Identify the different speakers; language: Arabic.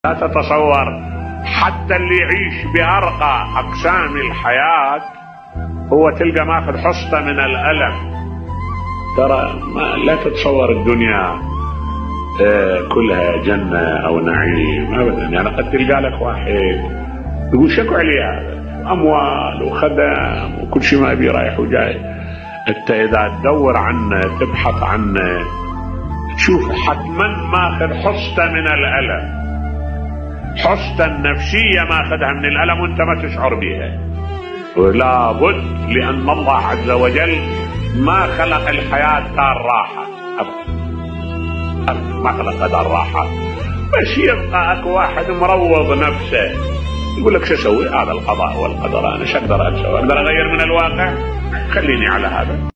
Speaker 1: لا تتصور حتى اللي يعيش بأرقى أقسام الحياة هو تلقى ماخذ حصة من الألم. ترى لا تتصور الدنيا كلها جنة أو نعيم أبدا. يعني قد تلقى لك واحد يقول شكو علي هذا، أموال وخدم وكل شيء ما أبي رايح وجاي. أنت إذا تدور عنه تبحث عنه تشوف حتما ماخذ حصة من الألم، حصة النفسية ماخذها من الألم وأنت ما تشعر بها. ولا بد، لأن الله عز وجل ما خلق الحياة دار راحة أبدا، ما خلق دار راحة. بس يبقى اكو واحد مروض نفسه يقول لك شو اسوي؟ هذا القضاء والقدر، انا شو اقدر اسوي؟ اقدر اغير من الواقع؟ خليني على هذا.